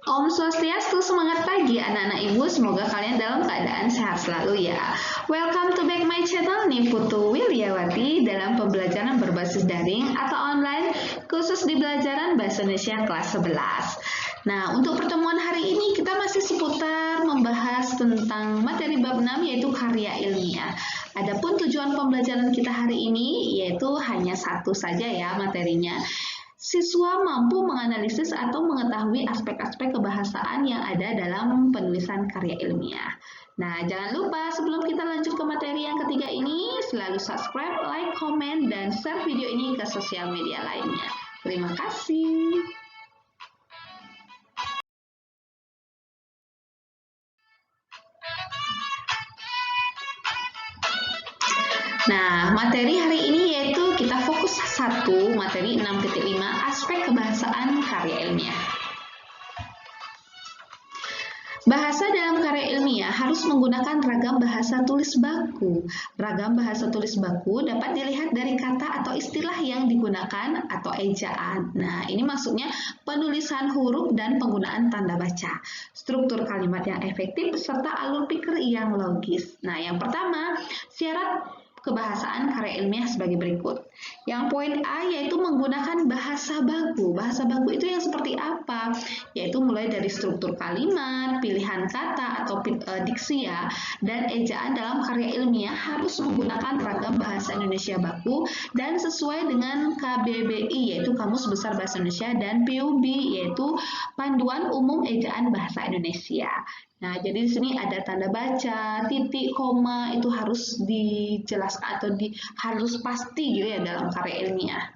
Om Swastiastu, semangat pagi anak-anak ibu, semoga kalian dalam keadaan sehat selalu ya. Welcome to back my channel Niputu Wilyawati dalam pembelajaran berbasis daring atau online khusus di pelajaran Bahasa Indonesia kelas 11. Nah, untuk pertemuan hari ini kita masih seputar membahas tentang materi bab 6 yaitu karya ilmiah. Adapun tujuan pembelajaran kita hari ini yaitu hanya satu saja ya materinya. Siswa mampu menganalisis atau mengetahui aspek-aspek kebahasaan yang ada dalam penulisan karya ilmiah. Nah, jangan lupa sebelum kita lanjut ke materi yang ketiga ini, selalu subscribe, like, komen, dan share video ini ke sosial media lainnya. Terima kasih. Nah, materi hari ini yaitu kita fokus satu, materi 6.5, aspek kebahasaan karya ilmiah. Bahasa dalam karya ilmiah harus menggunakan ragam bahasa tulis baku. Ragam bahasa tulis baku dapat dilihat dari kata atau istilah yang digunakan atau ejaan. Nah, ini maksudnya penulisan huruf dan penggunaan tanda baca, struktur kalimat yang efektif, serta alur pikir yang logis. Nah, yang pertama, syarat kebahasaan karya ilmiah sebagai berikut. Yang poin A yaitu menggunakan bahasa baku. Bahasa baku itu yang seperti apa? Yaitu mulai dari struktur kalimat, pilihan kata atau diksi ya, dan ejaan dalam karya ilmiah harus menggunakan ragam bahasa Indonesia baku dan sesuai dengan KBBI yaitu Kamus Besar Bahasa Indonesia dan PUB yaitu Panduan Umum Ejaan Bahasa Indonesia. Nah, jadi di sini ada tanda baca, titik, koma, itu harus dijelaskan atau harus pasti gitu ya dalam karya ilmiah.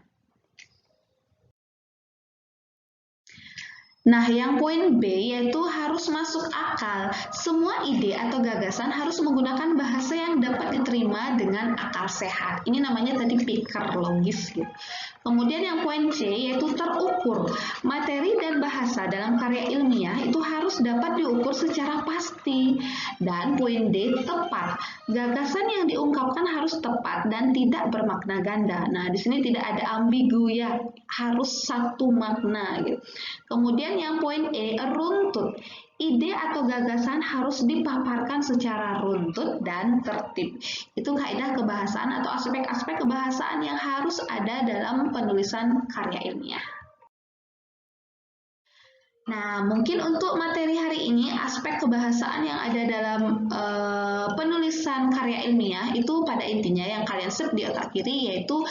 Nah, yang poin B yaitu harus masuk akal. Semua ide atau gagasan harus menggunakan bahasa yang dapat diterima dengan akal sehat. Ini namanya tadi pikir logis gitu. Kemudian yang poin C yaitu terukur. Materi dan bahasa dalam karya ilmiah itu harus dapat diukur secara pasti. Dan poin D tepat. Gagasan yang diungkapkan harus tepat dan tidak bermakna ganda. Nah, di sini tidak ada ambigu ya, harus satu makna gitu. Kemudian yang poin E, runtut. Ide atau gagasan harus dipaparkan secara runtut dan tertib. Itu kaidah kebahasaan atau aspek-aspek kebahasaan yang harus ada dalam penulisan karya ilmiah. Nah, mungkin untuk materi hari ini, aspek kebahasaan yang ada dalam penulisan karya ilmiah itu pada intinya yang kalian set di otak kiri yaitu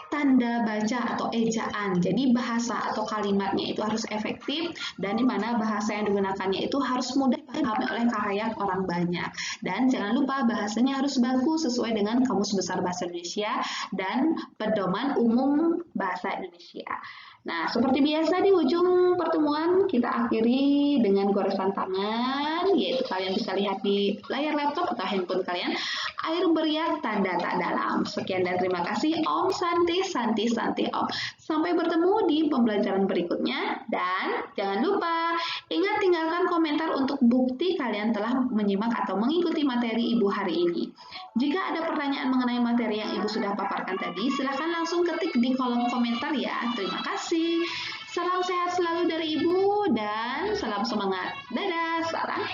tanda baca atau ejaan. Jadi bahasa atau kalimatnya itu harus efektif dan di mana bahasa yang digunakannya itu harus mudah dipahami oleh khalayak orang banyak. Dan jangan lupa bahasanya harus baku sesuai dengan Kamus Besar Bahasa Indonesia dan Pedoman Umum Bahasa Indonesia. Nah, seperti biasa di ujung pertemuan kita akhiri dengan goresan tangan, yaitu kalian bisa lihat di layar laptop atau handphone kalian, air beriak tanda tak dalam. Sekian dan terima kasih. Om Santi, Santi, Santi Om. Sampai bertemu di pembelajaran berikutnya dan jangan lupa ingat tinggalkan komentar untuk bukti kalian telah menyimak atau mengikuti materi Ibu hari ini. Jika ada pertanyaan mengenai materi yang Ibu sudah paparkan tadi, silahkan langsung ketik di kolom komentar ya. Terima kasih. Salam sehat selalu dari Ibu dan salam semangat. Dadah, sarang